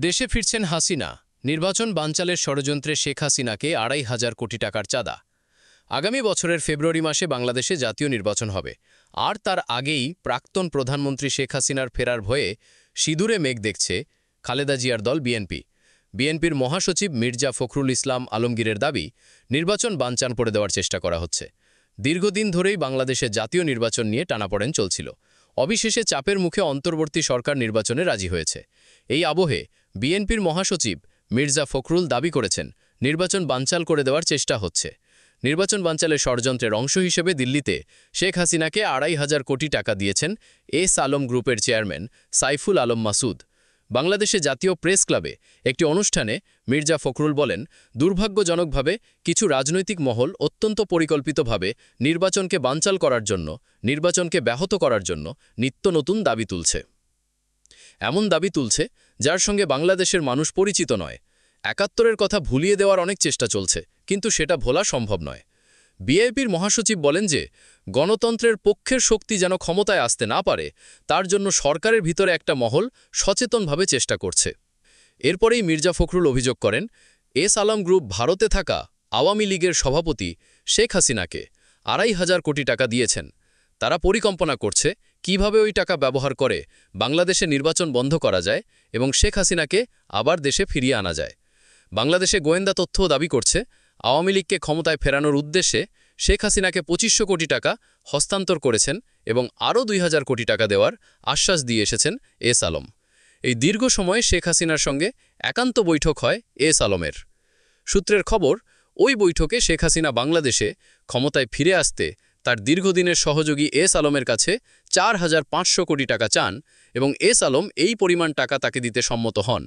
দেশে ফিরছেন হাসিনা। নির্বাচন বানচালের ষড়যন্ত্রে শেখ হাসিনাকে ২৫০০ কোটি টাকার চাঁদা। আগামী বছরের ফেব্রুয়ারি মাসে বাংলাদেশে জাতীয় নির্বাচন হবে, আর তার আগেই প্রাক্তন প্রধানমন্ত্রী শেখ হাসিনার ফেরার ভয়ে সিঁদুরে মেঘ দেখছে খালেদা জিয়ার দল বিএনপি। বিএনপির মহাসচিব মির্জা ফখরুল ইসলাম আলমগীরের দাবি, নির্বাচন বানচাল করে দেওয়ার চেষ্টা করা হচ্ছে। দীর্ঘদিন ধরেই বাংলাদেশে জাতীয় নির্বাচন নিয়ে টানাপোড়েন চলছিল। অবিশেষে চাপের মুখে অন্তর্বর্তী সরকার নির্বাচনে রাজি হয়েছে। এই আবহে বিএনপির মহাসচিব মির্জা ফখরুল দাবি করেছেন, নির্বাচন বানচাল করে দেওয়ার চেষ্টা হচ্ছে। নির্বাচন বানচালের অংশ হিসেবে দিল্লিতে শেখ হাসিনাকে ২৫০০ কোটি টাকা দিয়েছেন এস আলম গ্রুপের চেয়ারম্যান সাইফুল আলম মাসুদ। বাংলাদেশে জাতীয় প্রেস ক্লাবে একটি অনুষ্ঠানে মির্জা ফখরুল বলেন, দুর্ভাগ্যজনকভাবে কিছু রাজনৈতিক মহল অত্যন্ত পরিকল্পিতভাবে নির্বাচনকে বানচাল করার জন্য, নির্বাচনকে ব্যাহত করার জন্য নিত্য নতুন দাবি তুলছে। এমন দাবি তুলছে যার সঙ্গে বাংলাদেশের মানুষ পরিচিত নয়। ৭১-এর কথা ভুলিয়ে দেওয়ার অনেক চেষ্টা চলছে, কিন্তু সেটা ভোলা সম্ভব নয়। বিএনপির মহাসচিব বলেন যে, গণতন্ত্রের পক্ষের শক্তি যেন ক্ষমতায় আসতে না পারে, তার জন্য সরকারের ভিতরে একটা মহল সচেতনভাবে চেষ্টা করছে। এরপরেই মির্জা ফখরুল অভিযোগ করেন, এস আলম গ্রুপ ভারতে থাকা আওয়ামী লীগের সভাপতি শেখ হাসিনাকে ২৫০০ কোটি টাকা দিয়েছেন। তারা পরিকল্পনা করছে কিভাবে ওই টাকা ব্যবহার করে বাংলাদেশে নির্বাচন বন্ধ করা যায় এবং শেখ হাসিনাকে আবার দেশে ফিরিয়ে আনা যায়। বাংলাদেশে গোয়েন্দা তথ্যও দাবি করছে, আওয়ামী লীগকে ক্ষমতায় ফেরানোর উদ্দেশ্যে শেখ হাসিনাকে ২৫০০ কোটি টাকা হস্তান্তর করেছেন এবং আরও ২০০০ কোটি টাকা দেওয়ার আশ্বাস দিয়ে এসেছেন এস আলম। এই দীর্ঘ সময়ে শেখ হাসিনার সঙ্গে একান্ত বৈঠক হয় এস আলমের। সূত্রের খবর, ওই বৈঠকে শেখ হাসিনা বাংলাদেশে ক্ষমতায় ফিরে আসতে তার দীর্ঘদিনের সহযোগী এস আলমের কাছে ৪৫০০ কোটি টাকা চান এবং এস আলম এই পরিমাণ টাকা তাকে দিতে সম্মত হন।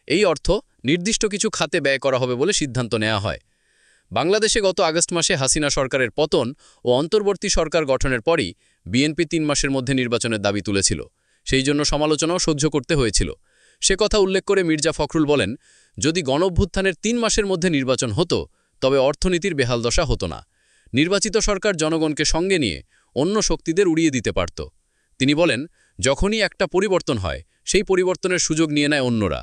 এই অর্থ নির্দিষ্ট কিছু খাতে ব্যয় করা হবে বলে সিদ্ধান্ত নেওয়া হয়। বাংলাদেশে গত আগস্ট মাসে হাসিনা সরকারের পতন ও অন্তর্বর্তী সরকার গঠনের পরই বিএনপি ৩ মাসের মধ্যে নির্বাচনের দাবি তুলেছিল। সেই জন্য সমালোচনাও সহ্য করতে হয়েছিল। সে কথা উল্লেখ করে মির্জা ফখরুল বলেন, যদি গণঅভ্যুত্থানের ৩ মাসের মধ্যে নির্বাচন হতো, তবে অর্থনীতির বেহালদশা হতো না। নির্বাচিত সরকার জনগণকে সঙ্গে নিয়ে অন্য শক্তিদের উড়িয়ে দিতে পারত। তিনি বলেন, যখনই একটা পরিবর্তন হয়, সেই পরিবর্তনের সুযোগ নিয়ে নেয় অন্যরা।